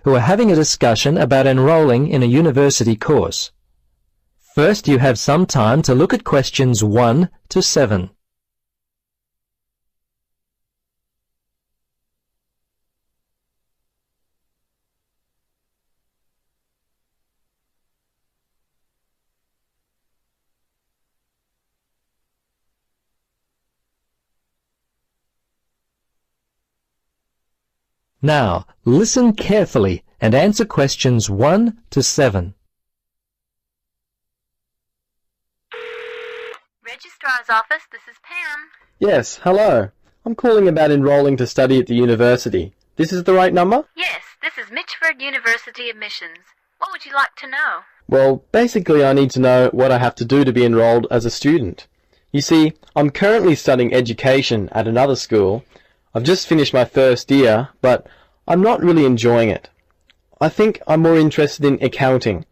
who are having a discussion about enrolling in a university course. First, you have some time to look at questions 1 to 7. Now, listen carefully and answer questions 1 to 7. Registrar's office, this is Pam. Yes, hello. I'm calling about enrolling to study at the university. This is the right number? Yes, this is Mitchford University admissions. What would you like to know? Well, basically I need to know what I have to do to be enrolled as a student. You see, I'm currently studying education at another school. I've just finished my first year, but I'm not really enjoying it. I think I'm more interested in accounting.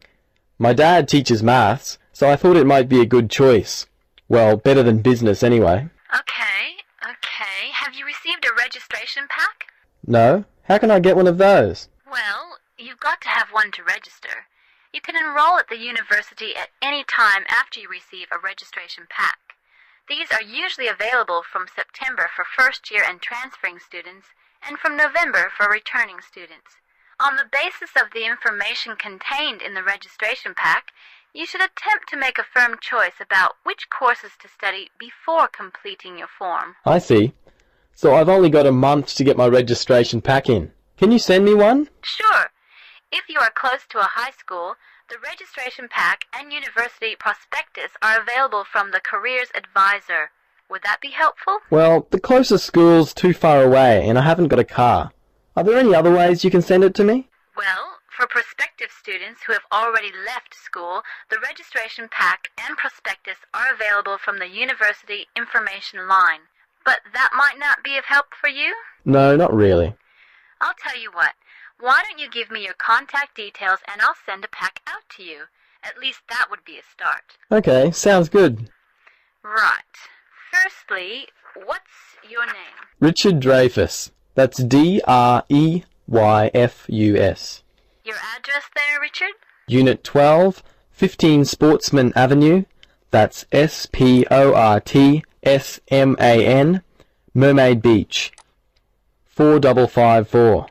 My dad teaches maths, so I thought it might be a good choice. Well, better than business anyway. Okay. Have you received a registration pack? No? How can I get one of those? Well, you've got to have one to register. You can enroll at the university at any time after you receive a registration pack. These are usually available from September for first-year and transferring students, and from November for returning students. On the basis of the information contained in the registration pack, you should attempt to make a firm choice about which courses to study before completing your form. I see. So I've only got a month to get my registration pack in. Can you send me one? Sure. If you are close to a high school, the registration pack and university prospectus are available from the Careers Advisor. Would that be helpful? Well, the closest school's too far away and I haven't got a car. Are there any other ways you can send it to me? Well, for prospective students who have already left school, the registration pack and prospectus are available from the university information line. But that might not be of help for you? No, not really. I'll tell you what. Why don't you give me your contact details and I'll send a pack out to you. At least that would be a start. Okay, sounds good. Right. Firstly, what's your name? Richard Dreyfus. That's Dreyfus. Your address there, Richard? Unit 12, 15 Sportsman Avenue. That's Sportsman, Mermaid Beach. 4554.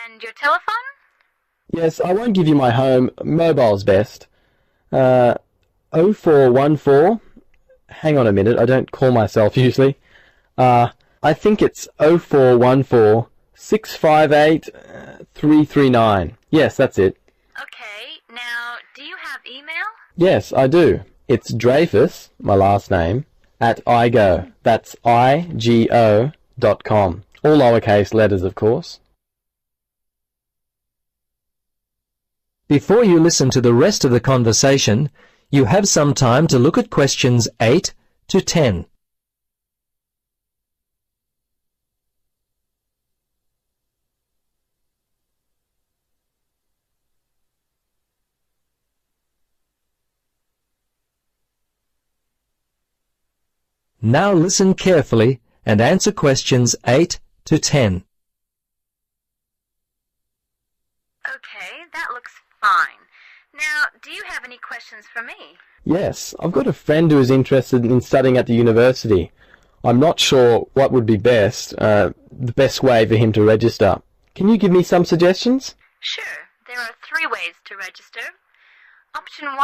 And your telephone? Yes, I won't give you my home. Mobile's best. 0414. Hang on a minute, I don't call myself usually. I think it's 0414 658 339. Yes, that's it. Okay, now, do you have email? Yes, I do. It's Dreyfus, my last name, at igo. That's IGO.com. All lowercase letters, of course. Before you listen to the rest of the conversation, you have some time to look at questions 8 to 10. Now listen carefully and answer questions 8 to 10. Okay, that looks fine. Now, do you have any questions for me? Yes, I've got a friend who is interested in studying at the university. I'm not sure what would be the best way for him to register. Can you give me some suggestions? Sure. There are 3 ways to register. Option 1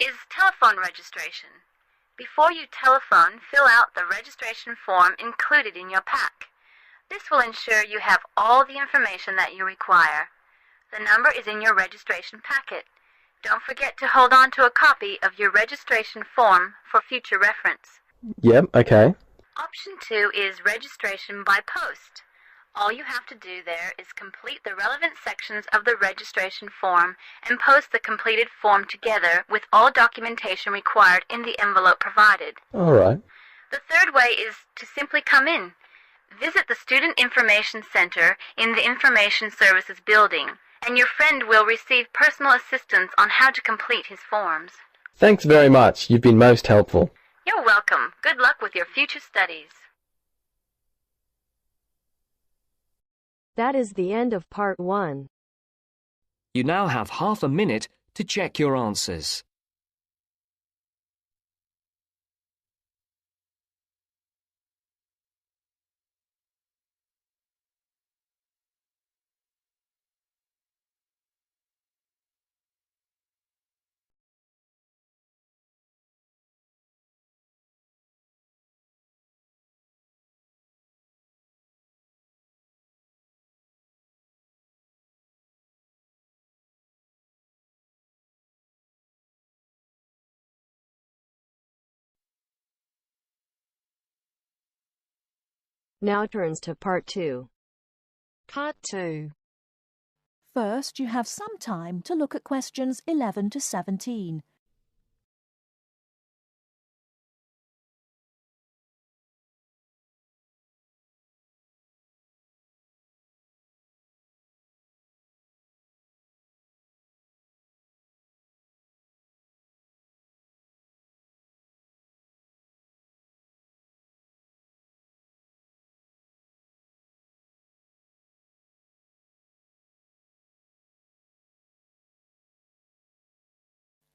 is telephone registration. Before you telephone, fill out the registration form included in your pack. This will ensure you have all the information that you require. The number is in your registration packet. Don't forget to hold on to a copy of your registration form for future reference. Yep, okay. Option 2 is registration by post. All you have to do there is complete the relevant sections of the registration form and post the completed form together with all documentation required in the envelope provided. All right. The third way is to simply come in. Visit the Student Information Center in the Information Services building, and your friend will receive personal assistance on how to complete his forms. Thanks very much. You've been most helpful. You're welcome. Good luck with your future studies. That is the end of part 1. You now have half a minute to check your answers. Now turns to part 2. Part 2. First, you have some time to look at questions 11 to 17.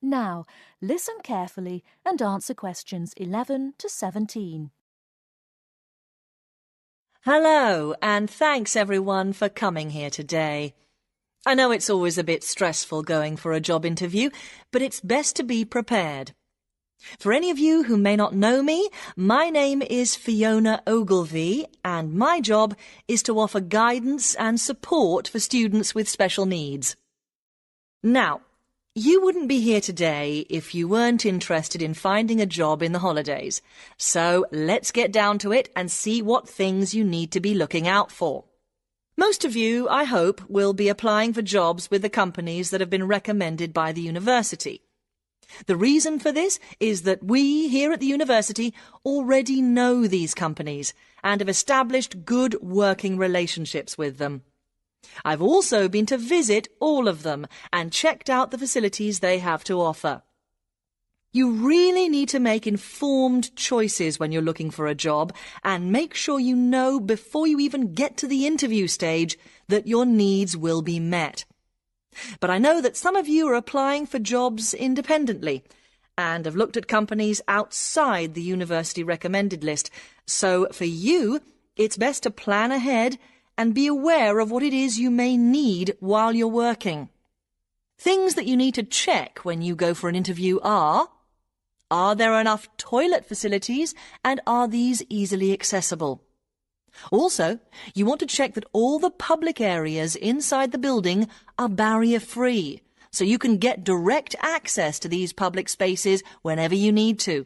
Now, listen carefully and answer questions 11 to 17. Hello, and thanks everyone for coming here today. I know it's always a bit stressful going for a job interview, but it's best to be prepared. For any of you who may not know me, my name is Fiona Ogilvie, and my job is to offer guidance and support for students with special needs. Now, you wouldn't be here today if you weren't interested in finding a job in the holidays. So let's get down to it and see what things you need to be looking out for. Most of you, I hope, will be applying for jobs with the companies that have been recommended by the university. The reason for this is that we here at the university already know these companies and have established good working relationships with them. I've also been to visit all of them and checked out the facilities they have to offer. You really need to make informed choices when you're looking for a job and make sure you know before you even get to the interview stage that your needs will be met. But I know that some of you are applying for jobs independently and have looked at companies outside the university recommended list. So for you, it's best to plan ahead and be aware of what it is you may need while you're working. Things that you need to check when you go for an interview are there enough toilet facilities and are these easily accessible? Also, you want to check that all the public areas inside the building are barrier-free, so you can get direct access to these public spaces whenever you need to.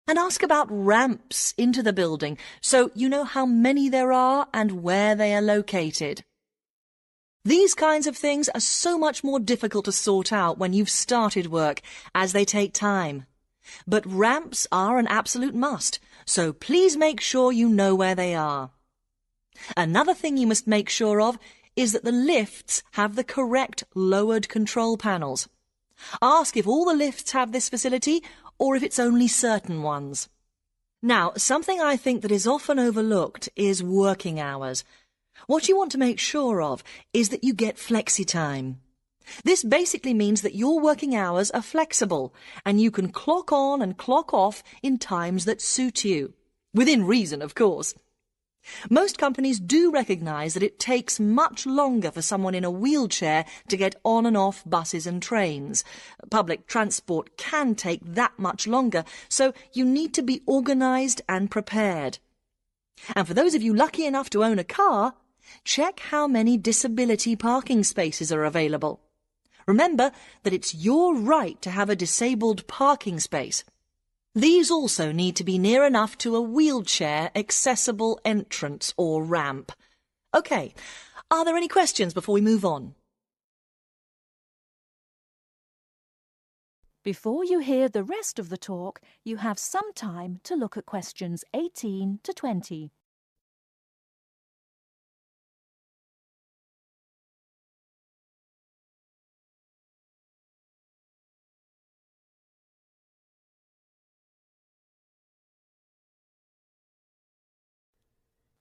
And ask about ramps into the building, so you know how many there are and where they are located. These kinds of things are so much more difficult to sort out when you've started work, as they take time. But ramps are an absolute must, so please make sure you know where they are. Another thing you must make sure of is that the lifts have the correct lowered control panels. Ask if all the lifts have this facility or if it's only certain ones. Now, something I think that is often overlooked is working hours. What you want to make sure of is that you get flexi time. This basically means that your working hours are flexible and you can clock on and clock off in times that suit you. Within reason, of course. Most companies do recognise that it takes much longer for someone in a wheelchair to get on and off buses and trains. Public transport can take that much longer, so you need to be organised and prepared. And for those of you lucky enough to own a car, check how many disability parking spaces are available. Remember that it's your right to have a disabled parking space. These also need to be near enough to a wheelchair-accessible entrance or ramp. OK, are there any questions before we move on? Before you hear the rest of the talk, you have some time to look at questions 18 to 20.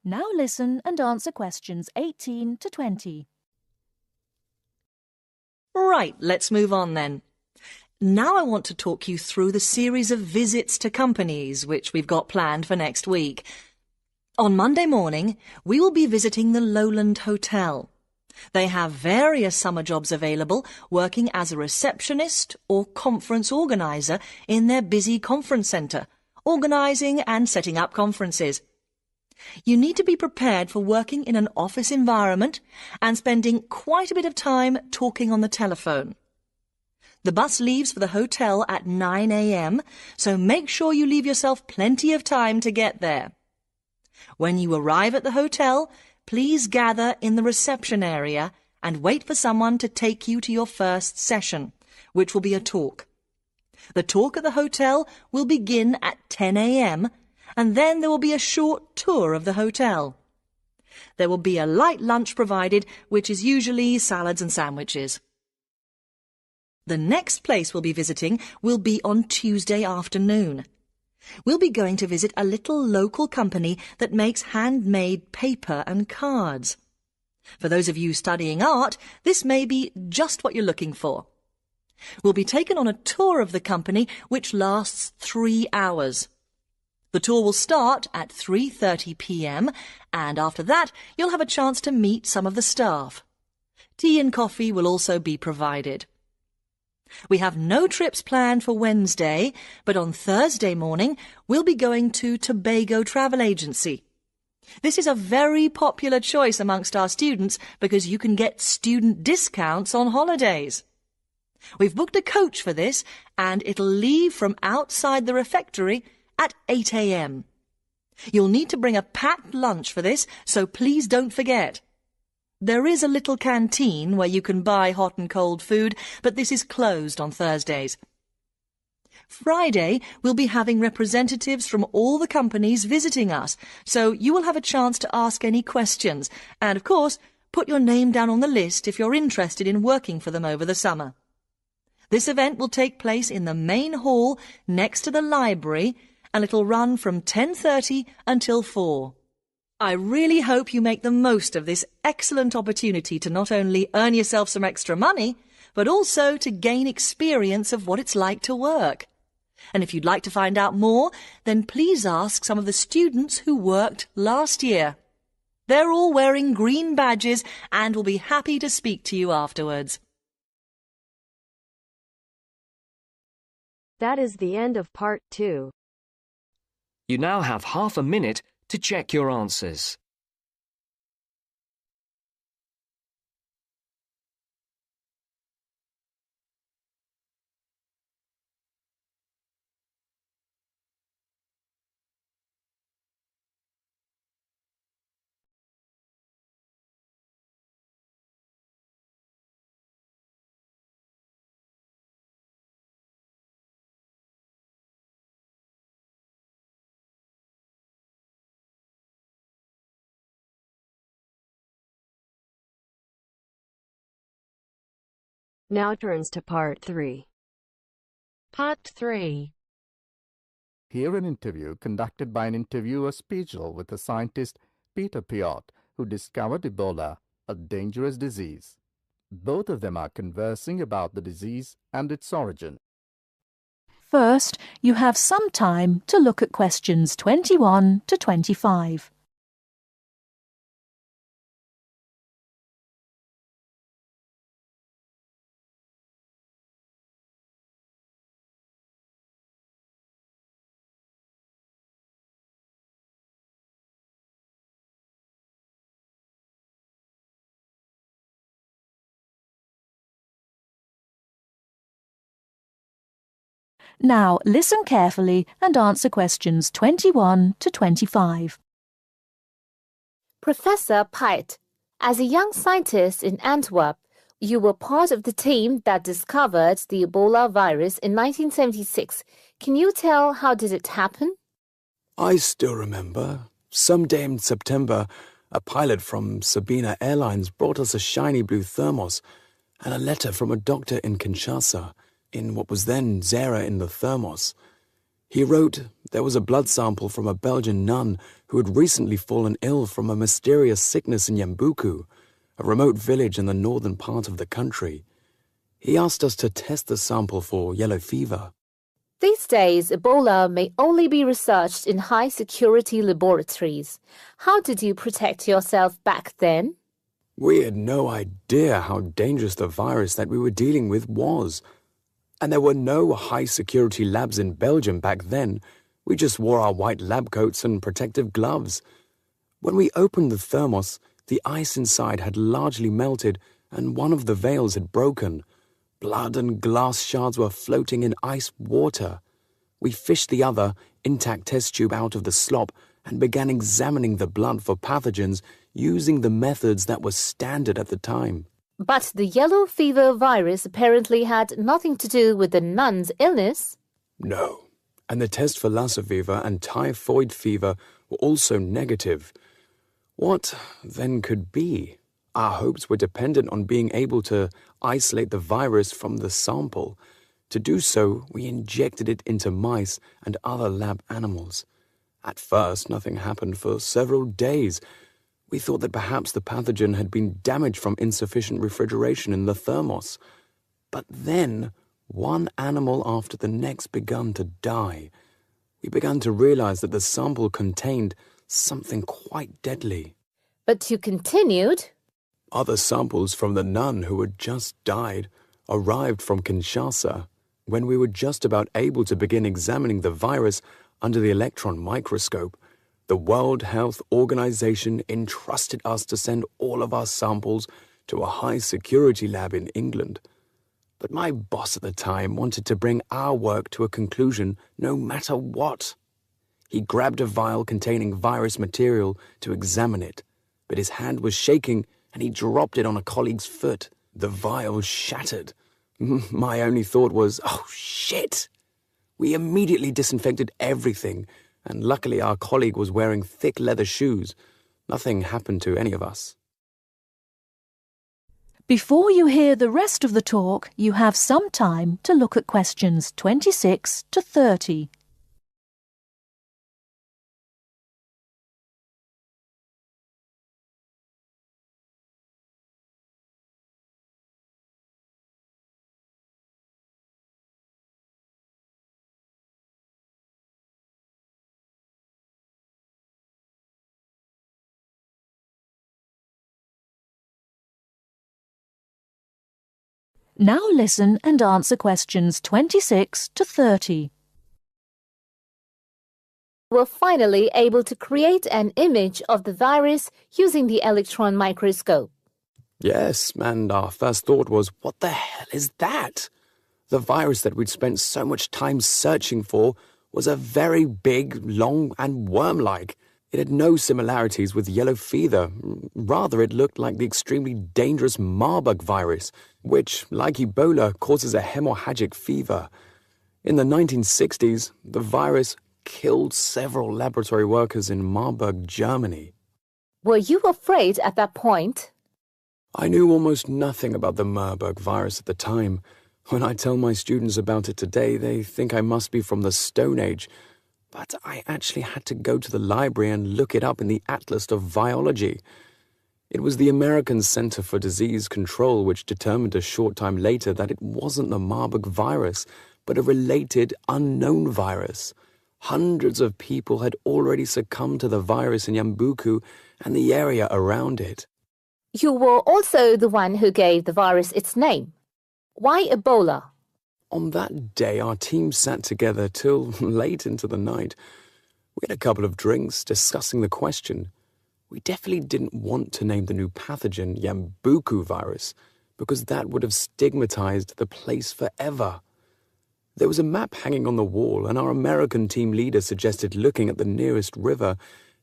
Now listen and answer questions 18 to 20. Right, let's move on then. Now I want to talk you through the series of visits to companies which we've got planned for next week. On Monday morning, we will be visiting the Lowland Hotel. They have various summer jobs available, working as a receptionist or conference organiser in their busy conference centre, organising and setting up conferences. You need to be prepared for working in an office environment and spending quite a bit of time talking on the telephone. The bus leaves for the hotel at 9 a.m, so make sure you leave yourself plenty of time to get there. When you arrive at the hotel, please gather in the reception area and wait for someone to take you to your first session, which will be a talk. The talk at the hotel will begin at 10 a.m, and then there will be a short tour of the hotel. There will be a light lunch provided, which is usually salads and sandwiches. The next place we'll be visiting will be on Tuesday afternoon. We'll be going to visit a little local company that makes handmade paper and cards. For those of you studying art, this may be just what you're looking for. We'll be taken on a tour of the company which lasts 3 hours. The tour will start at 3:30 p.m, and after that you'll have a chance to meet some of the staff. Tea and coffee will also be provided. We have no trips planned for Wednesday, but on Thursday morning we'll be going to Tobago Travel Agency. This is a very popular choice amongst our students because you can get student discounts on holidays. We've booked a coach for this, and it'll leave from outside the refectory at 8 a.m. You'll need to bring a packed lunch for this, so please don't forget. There is a little canteen where you can buy hot and cold food, but this is closed on Thursdays. Friday, we'll be having representatives from all the companies visiting us, so you will have a chance to ask any questions, and of course, put your name down on the list if you're interested in working for them over the summer. This event will take place in the main hall next to the library, and it'll run from 10:30 until 4. I really hope you make the most of this excellent opportunity to not only earn yourself some extra money, but also to gain experience of what it's like to work. And if you'd like to find out more, then please ask some of the students who worked last year. They're all wearing green badges and will be happy to speak to you afterwards. That is the end of part 2. You now have half a minute to check your answers. Now turns to part 3. Part 3. Hear an interview conducted by an interviewer speechal with the scientist Peter Piot, who discovered Ebola, a dangerous disease. Both of them are conversing about the disease and its origin. First, you have some time to look at questions 21 to 25. Now listen carefully and answer questions 21 to 25. Professor Piot, as a young scientist in Antwerp, you were part of the team that discovered the Ebola virus in 1976. Can you tell how did it happen? I still remember. Some day in September, a pilot from Sabina Airlines brought us a shiny blue thermos and a letter from a doctor in Kinshasa, in what was then Zara in the thermos. He wrote there was a blood sample from a Belgian nun who had recently fallen ill from a mysterious sickness in Yambuku, a remote village in the northern part of the country. He asked us to test the sample for yellow fever. These days, Ebola may only be researched in high-security laboratories. How did you protect yourself back then? We had no idea how dangerous the virus that we were dealing with was. And there were no high-security labs in Belgium back then. We just wore our white lab coats and protective gloves. When we opened the thermos, the ice inside had largely melted and one of the valves had broken. Blood and glass shards were floating in ice water. We fished the other, intact test tube out of the slop and began examining the blood for pathogens using the methods that were standard at the time. But the yellow fever virus apparently had nothing to do with the nun's illness. No, and the test for Lassa fever and typhoid fever were also negative. What then could be? Our hopes were dependent on being able to isolate the virus from the sample. To do so, we injected it into mice and other lab animals. At first, nothing happened for several days. We thought that perhaps the pathogen had been damaged from insufficient refrigeration in the thermos. But then, one animal after the next began to die. We began to realize that the sample contained something quite deadly. But you continued. Other samples from the nun who had just died arrived from Kinshasa. When we were just about able to begin examining the virus under the electron microscope, the World Health Organization entrusted us to send all of our samples to a high-security lab in England. But my boss at the time wanted to bring our work to a conclusion no matter what. He grabbed a vial containing virus material to examine it, but his hand was shaking and he dropped it on a colleague's foot. The vial shattered. My only thought was, oh shit! We immediately disinfected everything, and luckily our colleague was wearing thick leather shoes. Nothing happened to any of us. Before you hear the rest of the talk, you have some time to look at questions 26 to 30. Now listen and answer questions 26 to 30. Were finally able to create an image of the virus using the electron microscope. Yes, and our first thought was, what the hell is that? The virus that we'd spent so much time searching for was a very big, long, and worm-like. It had no similarities with yellow fever. Rather, it looked like the extremely dangerous Marburg virus, which, like Ebola, causes a hemorrhagic fever. In the 1960s, the virus killed several laboratory workers in Marburg, Germany. Were you afraid at that point? I knew almost nothing about the Marburg virus at the time. When I tell my students about it today, they think I must be from the Stone Age. But I actually had to go to the library and look it up in the Atlas of Virology. It was the American Center for Disease Control which determined a short time later that it wasn't the Marburg virus, but a related unknown virus. Hundreds of people had already succumbed to the virus in Yambuku and the area around it. You were also the one who gave the virus its name. Why Ebola? On that day, our team sat together till late into the night. We had a couple of drinks discussing the question. We definitely didn't want to name the new pathogen Yambuku virus, because that would have stigmatized the place forever. There was a map hanging on the wall, and our American team leader suggested looking at the nearest river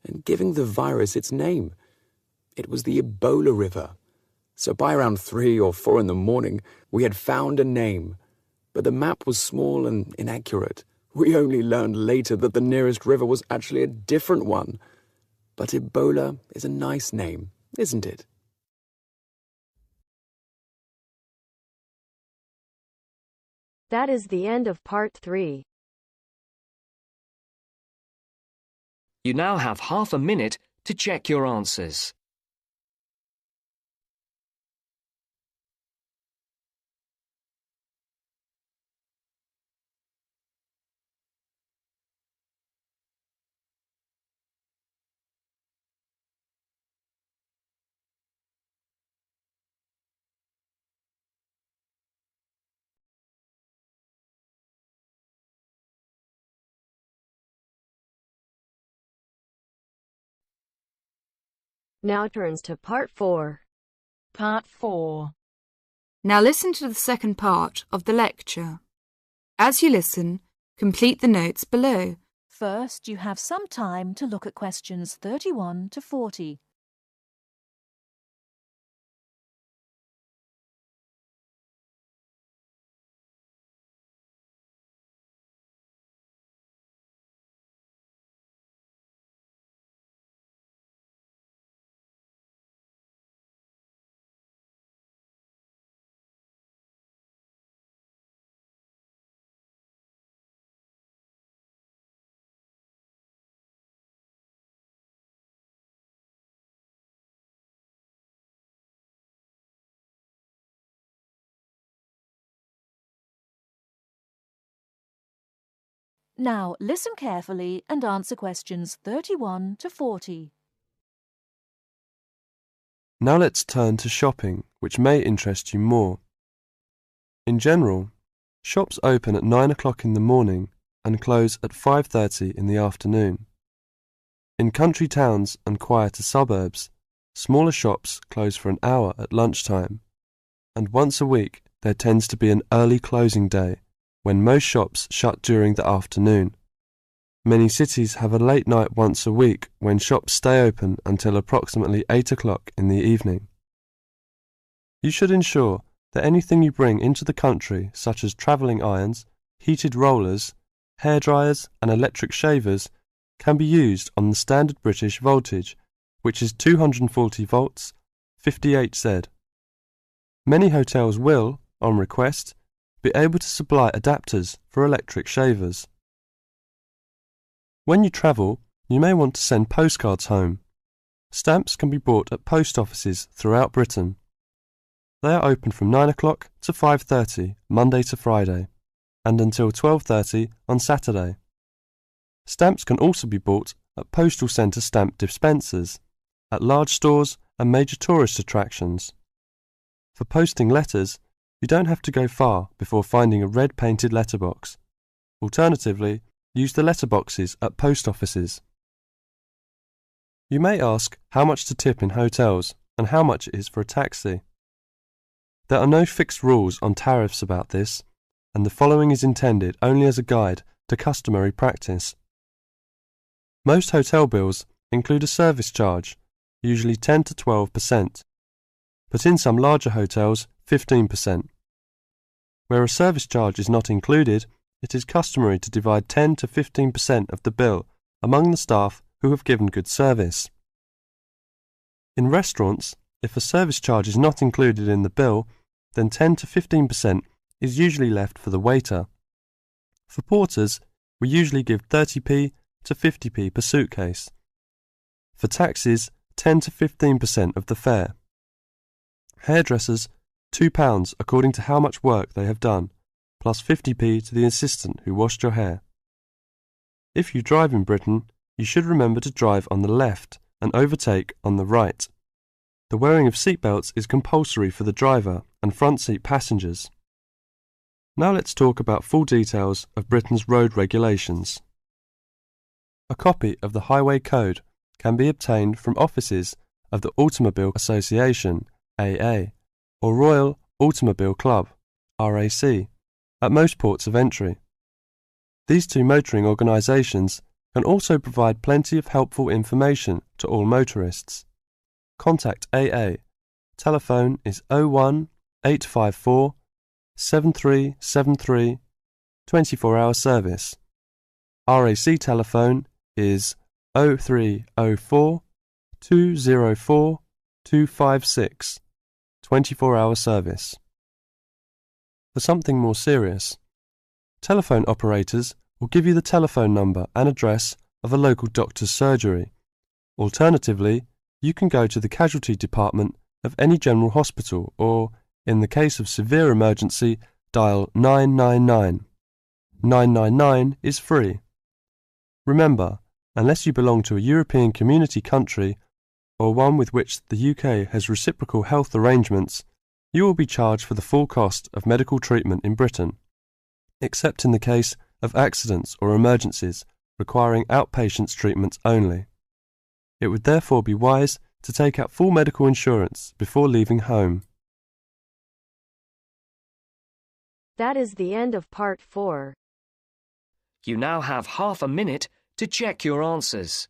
and giving the virus its name. It was the Ebola River. So by around 3 or 4 in the morning, we had found a name. But the map was small and inaccurate. We only learned later that the nearest river was actually a different one. But Ebola is a nice name, isn't it? That is the end of part 3. You now have half a minute to check your answers. Now turns to Part 4. Part 4. Now listen to the second part of the lecture. As you listen, complete the notes below. First, you have some time to look at questions 31 to 40. Now listen carefully and answer questions 31 to 40. Now let's turn to shopping, which may interest you more. In general, shops open at 9 o'clock in the morning and close at 5:30 in the afternoon. In country towns and quieter suburbs, smaller shops close for an hour at lunchtime, and once a week there tends to be an early closing day when most shops shut during the afternoon. Many cities have a late night once a week when shops stay open until approximately 8 o'clock in the evening. You should ensure that anything you bring into the country, such as travelling irons, heated rollers, hair dryers and electric shavers, can be used on the standard British voltage, which is 240 volts, 58 Z. Many hotels will, on request, be able to supply adapters for electric shavers. When you travel, you may want to send postcards home. Stamps can be bought at post offices throughout Britain. They are open from 9 o'clock to 5:30 Monday to Friday, and until 12:30 on Saturday. Stamps can also be bought at postal centre stamp dispensers, at large stores and major tourist attractions. For posting letters, you don't have to go far before finding a red painted letterbox. Alternatively, use the letterboxes at post offices. You may ask how much to tip in hotels and how much it is for a taxi. There are no fixed rules on tariffs about this, and the following is intended only as a guide to customary practice. Most hotel bills include a service charge, usually 10 to 12%, but in some larger hotels, 15%. Where a service charge is not included, it is customary to divide 10 to 15% of the bill among the staff who have given good service. In restaurants, if a service charge is not included in the bill, then 10 to 15% is usually left for the waiter. For porters, we usually give 30p to 50p per suitcase. For taxis, 10 to 15% of the fare. Hairdressers, £2 according to how much work they have done, plus 50p to the assistant who washed your hair. If you drive in Britain, you should remember to drive on the left and overtake on the right. The wearing of seatbelts is compulsory for the driver and front seat passengers. Now let's talk about full details of Britain's road regulations. A copy of the Highway Code can be obtained from offices of the Automobile Association, AA, or Royal Automobile Club, RAC, at most ports of entry. These two motoring organisations can also provide plenty of helpful information to all motorists. Contact AA. Telephone is 01 854 7373, 24-hour service. RAC telephone is 0304 204 256, 24-hour service. For something more serious, telephone operators will give you the telephone number and address of a local doctor's surgery. Alternatively, you can go to the casualty department of any general hospital or, in the case of severe emergency, dial 999. 999 is free. Remember, unless you belong to a European Community country or one with which the UK has reciprocal health arrangements, you will be charged for the full cost of medical treatment in Britain, except in the case of accidents or emergencies requiring outpatients treatment only. It would therefore be wise to take out full medical insurance before leaving home. That is the end of part 4. You now have half a minute to check your answers.